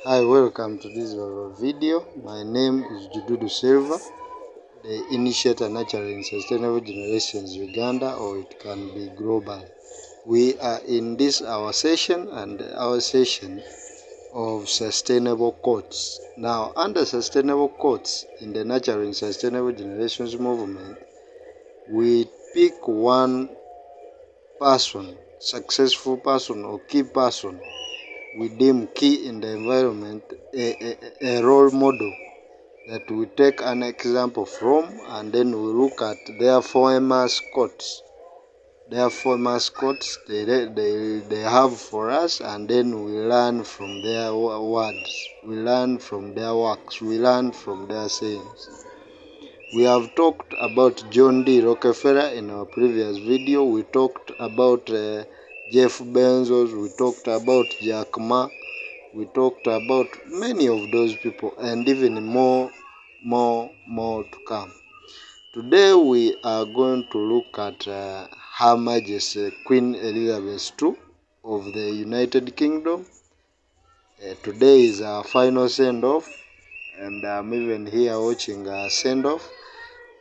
Hi, welcome to this video. My name is Jududu Silva, the initiator nurturing sustainable generations Uganda, or it can be global. We are in this our session of sustainable quotes. Now, under sustainable quotes in the nurturing sustainable generations movement, we pick one person, successful person or key person we deem key in the environment, a role model that we take an example from, and then we look at their famous quotes. Their famous quotes they have for us, and then we learn from their words, we learn from their works, we learn from their sayings. We have talked about John D. Rockefeller in our previous video. We talked about Jeff Bezos. We talked about Jack Ma. We talked about many of those people, and even more to come. Today we are going to look at Her Majesty Queen Elizabeth II of the United Kingdom. Today is our final send-off, and I'm even here watching her send-off.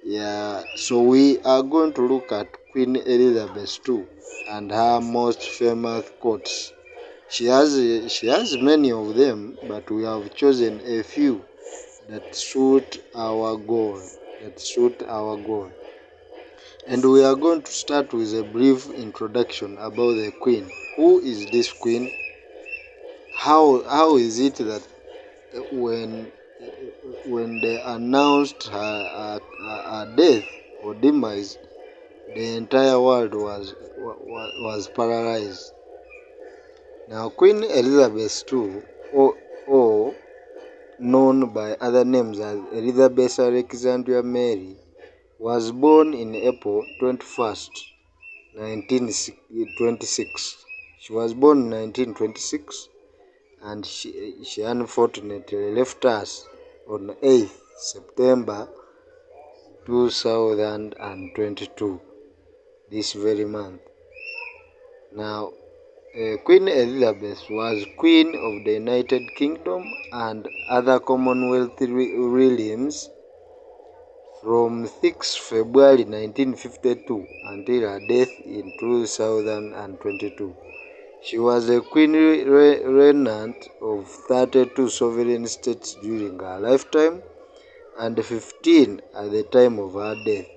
Yeah, so we are going to look at Queen Elizabeth II and her most famous quotes. She has many of them, but we have chosen a few that suit our goal. And we are going to start with a brief introduction about the Queen. Who is this Queen? How is it that when they announced her death or demise, the entire world was paralyzed? Now, Queen Elizabeth II, or known by other names as Elizabeth Alexandria Mary, was born in April 21st, 1926. She was born in 1926, and she unfortunately left us on 8th September 2022, this very month. Now, Queen Elizabeth was Queen of the United Kingdom and other Commonwealth realms from 6 February 1952 until her death in 2022. She was a queen regnant of 32 sovereign states during her lifetime and 15 at the time of her death.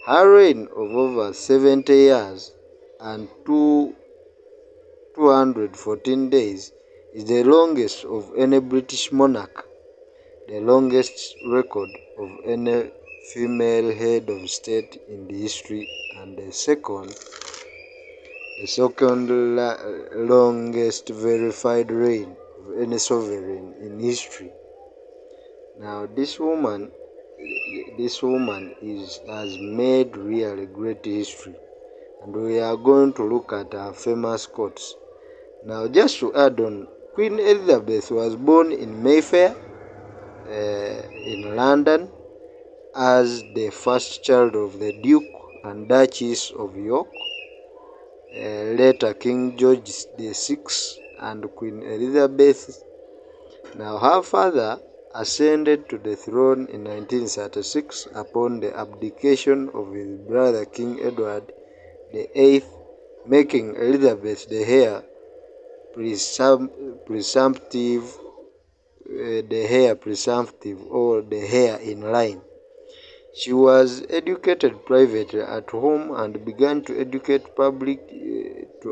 Her reign of over 70 years and 214 days is the longest of any British monarch, the longest record of any female head of state in the history, and the second longest verified reign of any sovereign in history. Now, this woman has made really great history, and we are going to look at her famous quotes. Now, just to add on, Queen Elizabeth was born in Mayfair, in London, as the first child of the Duke and Duchess of York, later King George VI and Queen Elizabeth. Now, her father ascended to the throne in 1936 upon the abdication of his brother King Edward VIII, making Elizabeth the heir presumptive, or the heir in line. She was educated privately at home and began to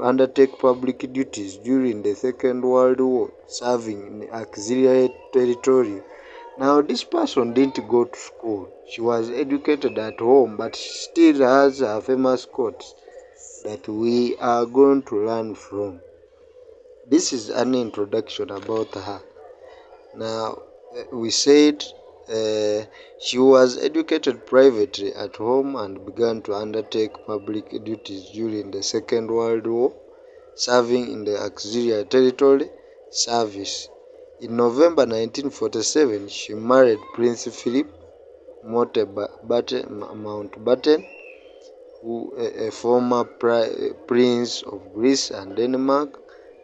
undertake public duties during the Second World War, serving in auxiliary territory. Now, this person didn't go to school. She was educated at home, but she still has her famous quotes that we are going to learn from. This is an introduction about her. Now, we said she was educated privately at home and began to undertake public duties during the Second World War, serving in the auxiliary territory service. In November 1947, she married Prince Philip Mountbatten, a former Prince of Greece and Denmark,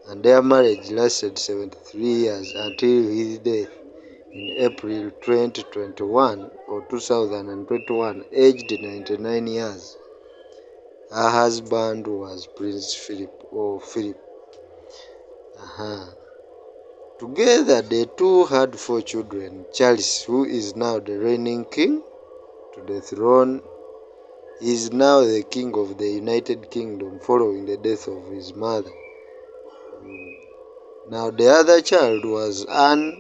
and their marriage lasted 73 years until his death in April 2021 or 2021, aged 99 years. Her husband was Prince Philip or Philip. Together, the two had 4 children. Charles, who is now the reigning king to the throne, is now the king of the United Kingdom following the death of his mother. Now, the other child was Anne,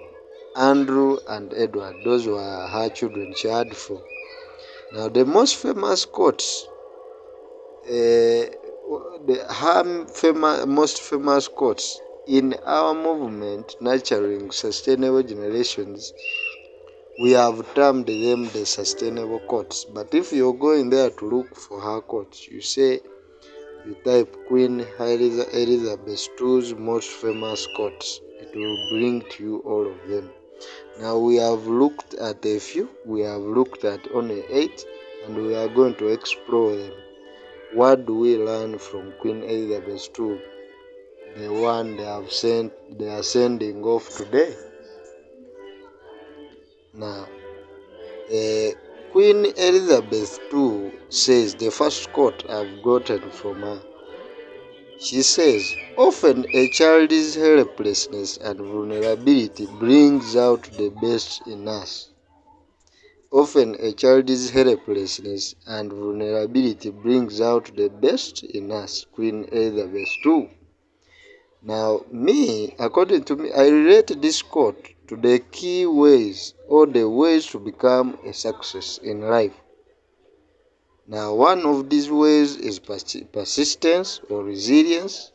Andrew, and Edward. Those were her children. She had 4. Now, the most famous quotes, most famous quotes in our movement, Nurturing Sustainable Generations, we have termed them the sustainable quotes. But if you're going there to look for her quotes, you type Queen Elizabeth II's most famous quotes. It will bring to you all of them. Now we have looked at a few. We have looked at only 8, and we are going to explore them. What do we learn from Queen Elizabeth II, the one they are sending off today? Now, Queen Elizabeth II says, the first quote I've gotten from her, she says, often a child's helplessness and vulnerability brings out the best in us. Often a child's helplessness and vulnerability brings out the best in us. Queen Elizabeth II. Now, according to me, I relate this quote to the key ways or the ways to become a success in life. Now, one of these ways is persistence or resilience,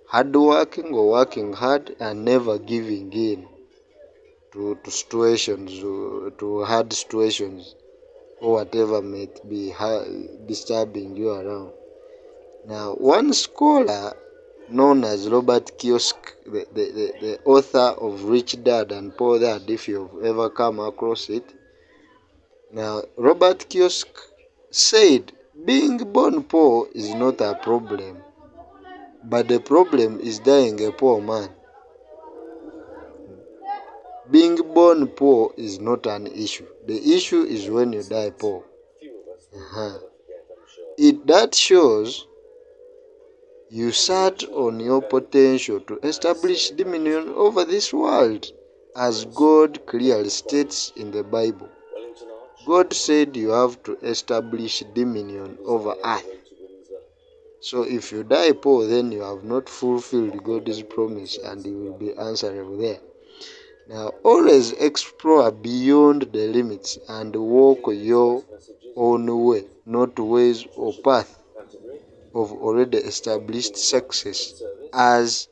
hard working or working hard, and never giving in to situations, to hard situations, or whatever may be disturbing you around. Now, one scholar known as Robert Kiosk, the author of Rich Dad and Poor Dad, if you've ever come across it. Now, Robert Kiosk said, being born poor is not a problem, but the problem is dying a poor man. Being born poor is not an issue. The issue is when you die poor. That shows you sat on your potential to establish dominion over this world, as God clearly states in the Bible. God said you have to establish dominion over earth. So if you die poor, then you have not fulfilled God's promise, and you will be answerable there. Now, always explore beyond the limits and walk your own way, not ways or path of already established success, as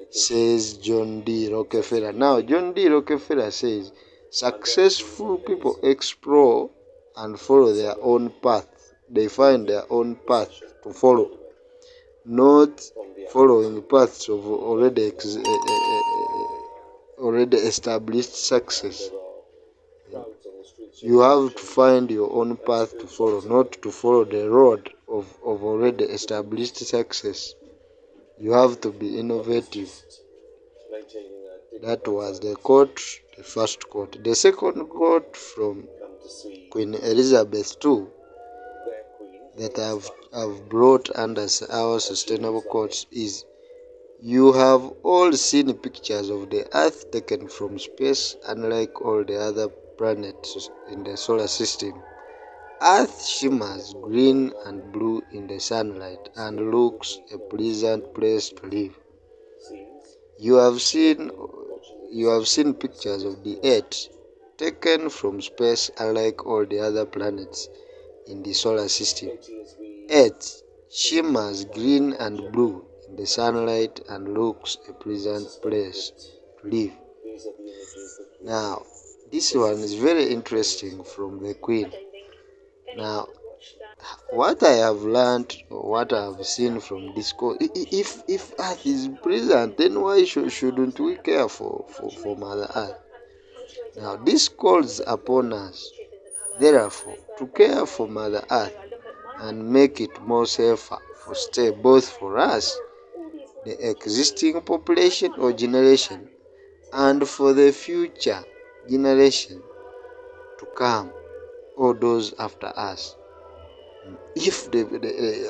says John D. Rockefeller. Now, John D. Rockefeller says, successful people explore and follow their own path. They find their own path to follow, not following paths of already established success. You have to find your own path to follow, not to follow the road of already established success. You have to be innovative. That was the quote, the first quote. The second quote from Queen Elizabeth II that I've brought under our sustainable quotes is, you have all seen pictures of the Earth taken from space. Unlike all the other planets in the solar system, Earth shimmers green and blue in the sunlight and looks a pleasant place to live. You have seen pictures of the Earth taken from space. Unlike all the other planets in the solar system, Earth shimmers green and blue in the sunlight and looks a pleasant place to live. Now, this one is very interesting from the Queen. Now, what I have learned or what I have seen from this quote, if Earth is pleasant, then why shouldn't we care for Mother Earth? Now, this calls upon us, therefore, to care for Mother Earth and make it more safer for stay, both for us the existing population or generation, and for the future generation to come, or those after us. If the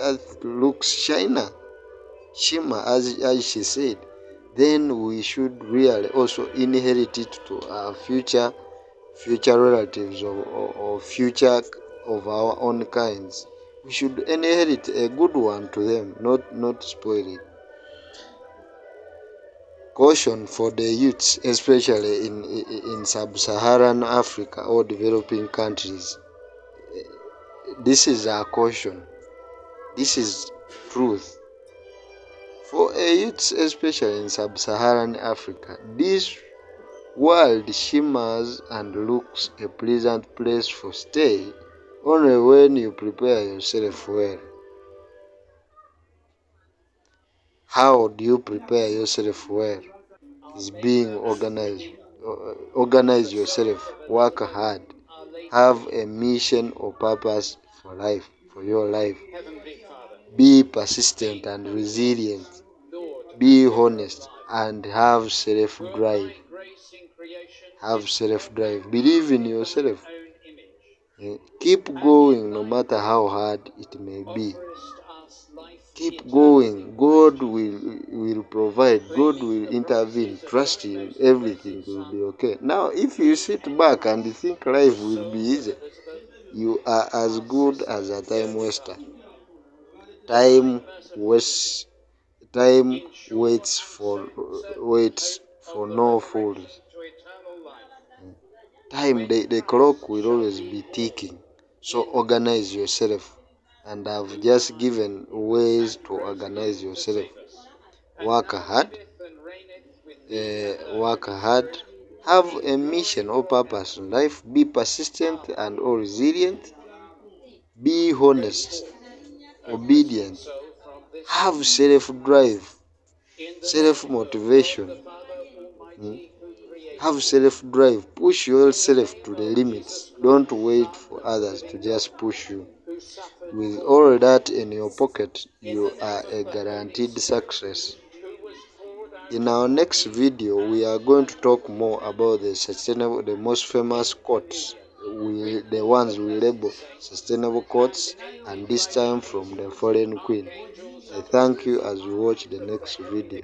earth looks shimmer as she said, then we should really also inherit it to our future relatives or future of our own kinds. We should inherit a good one to them, not spoil it. Caution for the youths, especially in sub-Saharan Africa or developing countries. This is our caution. This is truth. For youths, especially in sub-Saharan Africa, this world shimmers and looks a pleasant place for stay only when you prepare yourself well. How do you prepare yourself well? Is being organized. Organize yourself, work hard, have a mission or purpose for life, for your life. Be persistent and resilient. Be honest and have self-drive. Have self-drive. Believe in yourself. Keep going no matter how hard it may be. Keep going. God will provide. God will intervene. Trust Him. Everything will be okay. Now, if you sit back and think life will be easy, you are as good as a time waster. Time wastes. Time waits for no fools. Time, the clock will always be ticking. So organize yourself. And I've just given ways to organize yourself. Work hard. Work hard. Have a mission or purpose in life. Be persistent and or resilient. Be honest. Obedient. Have self-drive. Self-motivation. Have self-drive. Push yourself to the limits. Don't wait for others to just push you. With all that in your pocket, you are a guaranteed success. In our next video, we are going to talk more about the most famous quotes, the ones we label sustainable quotes, and this time from the foreign queen. I thank you as you watch the next video.